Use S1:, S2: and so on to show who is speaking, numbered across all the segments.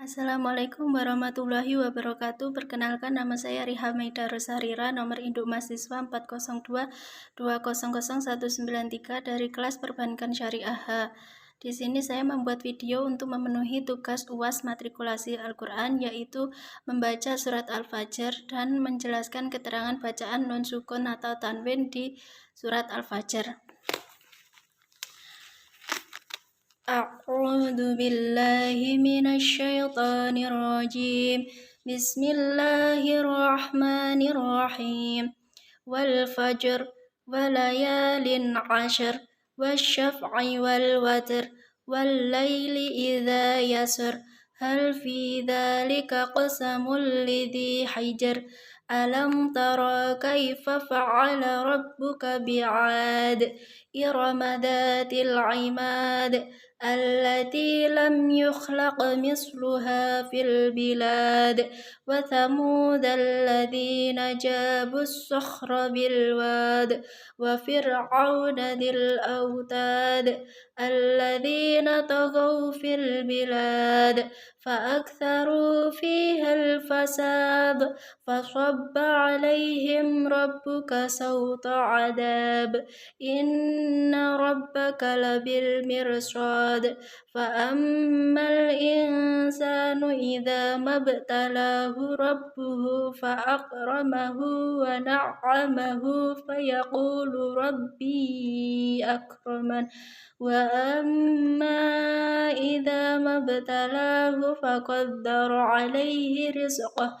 S1: Assalamualaikum warahmatullahi wabarakatuh. Perkenalkan, nama saya Riha Maida Rosarira, nomor induk mahasiswa 402200193 dari kelas Perbankan Syariah H. Di sini saya membuat video untuk memenuhi tugas UAS matrikulasi Al-Quran, yaitu membaca surat Al-Fajr dan menjelaskan keterangan bacaan nun sukun atau tanwin di surat Al-Fajr. A'udzu billahi minasy syaithanir rajim. Bismillahirrahmanirrahim. Wal fajr wa layalin 'ashr wasyaf'i wal watr wal laili idza yasr hal fi dzalika qasamul lidzi hijr alam tara kaifa fa'ala rabbuka bi'ad irama dzatil 'imad allati lam yukhlaq misluha fil bilad wa thamud alladzina jabus sakhra bil wad wa fir'auna dil autad alladzina taghaw fil bilad fa aktharu fiha al fasad fasabba alaihim rabbuka sawta adab inna rabbaka labil mirsad فأما الإنسان إذا ما ابتلاه ربه فأكرمه ونعمه فيقول ربي أكرمن وأما إذا ما ابتلاه فقدر عليه رزقه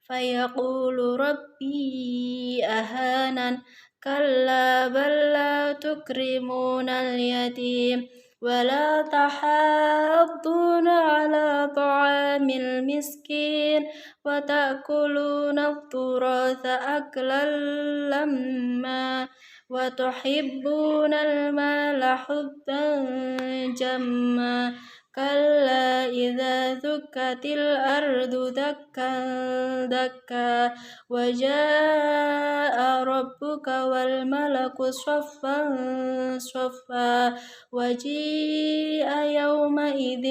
S1: فيقول ربي أهانن كلا بل لا تكرمون اليتيم ولا تحاضون على طعام المسكين وتأكلون التراث أكلا لما وتحبون المال حبا جما كلا إذا دكت الأرض دكا دكا وجاء ربك والملك صفا صفا وجيء يومئذ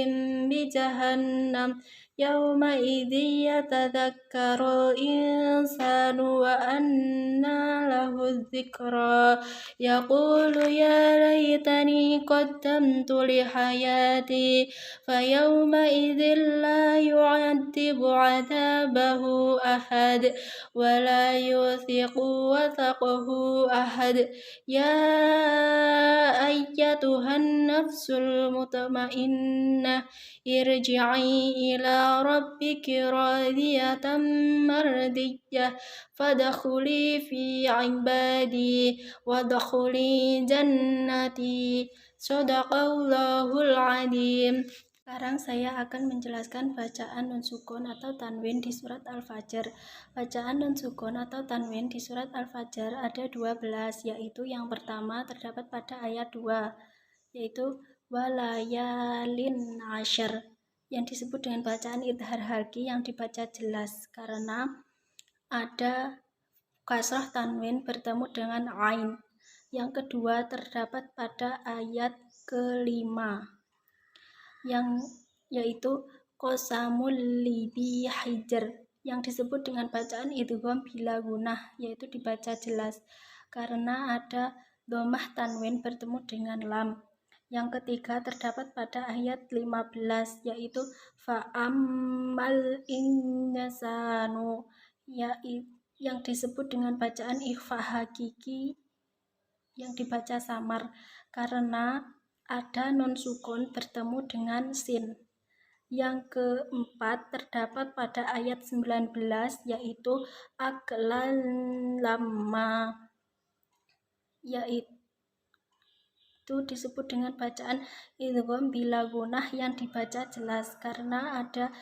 S1: بجهنم يومئذ يتذكر الإنسان وأنى له الذكرى يقول يا ليتني قدمت لحياتي فيومئذ لا يعذب عذابه أحد ولا يوثق وثقه أحد يا أيتها النفس المطمئنة ارجعي إلى ربك راضية مرضية فادخلي في عبادي وادخلي جنتي Sadaqallahul Adzim. Sekarang saya akan menjelaskan bacaan nun sukun atau tanwin di surat Al-Fajr. Bacaan nun sukun atau tanwin di surat Al-Fajr ada 12, yaitu yang pertama terdapat pada ayat 2, yaitu walayalin asyr, yang disebut dengan bacaan idhar halki yang dibaca jelas karena ada kasrah tanwin bertemu dengan ain. Yang kedua terdapat pada ayat kelima, yaitu qasamul lidzi hijr, yang disebut dengan bacaan idgham bila gunah, yaitu dibaca jelas karena ada dhammah tanwin bertemu dengan lam. Yang ketiga terdapat pada ayat 15, yaitu fa'ammal insanu, yang disebut dengan bacaan ikhfa hakiki yang dibaca samar karena ada nun sukun bertemu dengan sin. Yang keempat terdapat pada ayat 19, yaitu aklan lama, yaitu disebut dengan bacaan idgham bila gunah yang dibaca jelas karena ada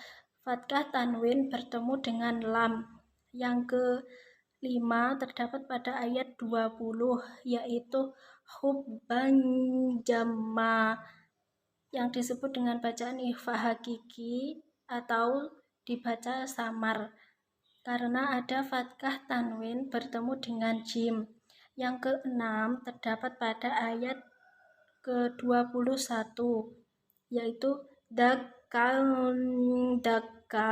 S1: fathah tanwin bertemu dengan lam. Yang kelima terdapat pada ayat 20, yaitu hubban jamma, yang disebut dengan bacaan ikhfa hakiki atau dibaca samar karena ada fathah tanwin bertemu dengan jim. Yang keenam terdapat pada ayat ke-21, yaitu kandaka,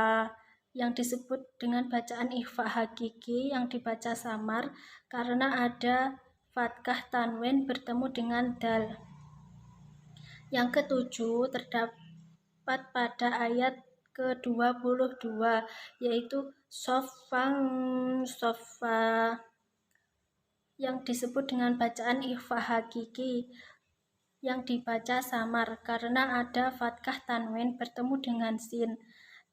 S1: yang disebut dengan bacaan ikhfa hakiki yang dibaca samar karena ada fathah tanwin bertemu dengan dal. Yang ketujuh terdapat pada ayat ke-22, yaitu sofang sofa, yang disebut dengan bacaan ikhfa hakiki yang dibaca samar karena ada fathah tanwin bertemu dengan sin.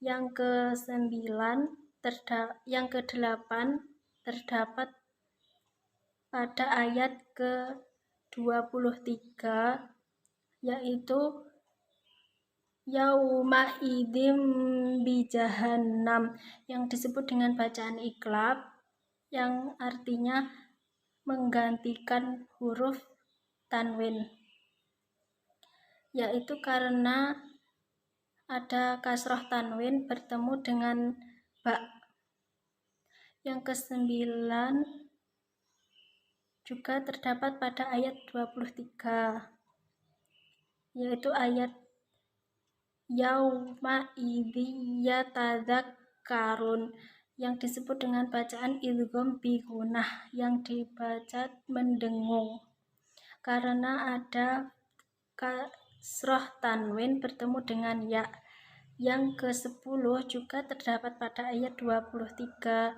S1: Yang ke-8 terdapat pada ayat ke-23, yaitu yauma idim bijahannam, yang disebut dengan bacaan iklab yang artinya menggantikan huruf tanwin, yaitu karena ada kasroh tanwin bertemu dengan ba. Yang ke-9 juga terdapat pada ayat 23, yaitu ayat yauma idzi yatadzakkarun, yang disebut dengan bacaan idgham bi gunnah yang dibaca mendengung karena ada kasroh tanwin bertemu dengan ya. Yang ke-10 juga terdapat pada ayat 23,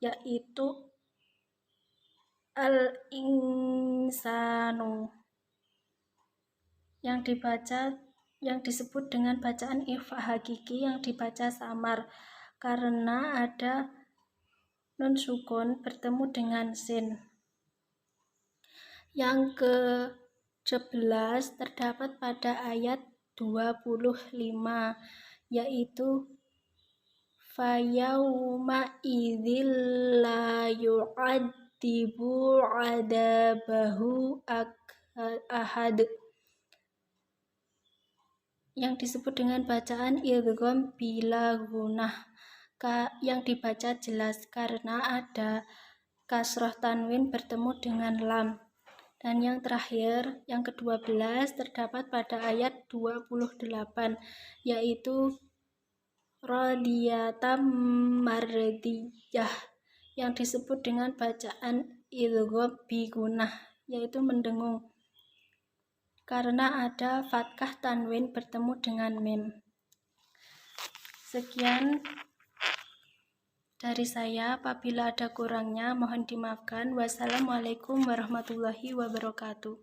S1: yaitu al-insanu, yang disebut dengan bacaan ikhfa hakiki yang dibaca samar karena ada nun sukun bertemu dengan sin. Yang ke-11 terdapat pada ayat 25, yaitu fayauma idzil la yu'adzibu 'adzabahu ahad, yang disebut dengan bacaan idgham bila gunnah yang dibaca jelas karena ada kasroh tanwin bertemu dengan lam. Dan yang terakhir, yang ke-12 terdapat pada ayat 28, yaitu radiyatam mardiyah, yang disebut dengan bacaan idgham bi gunnah, yaitu mendengung karena ada fathah tanwin bertemu dengan mim. Sekian dari saya, apabila ada kurangnya mohon dimaafkan. Wassalamualaikum warahmatullahi wabarakatuh.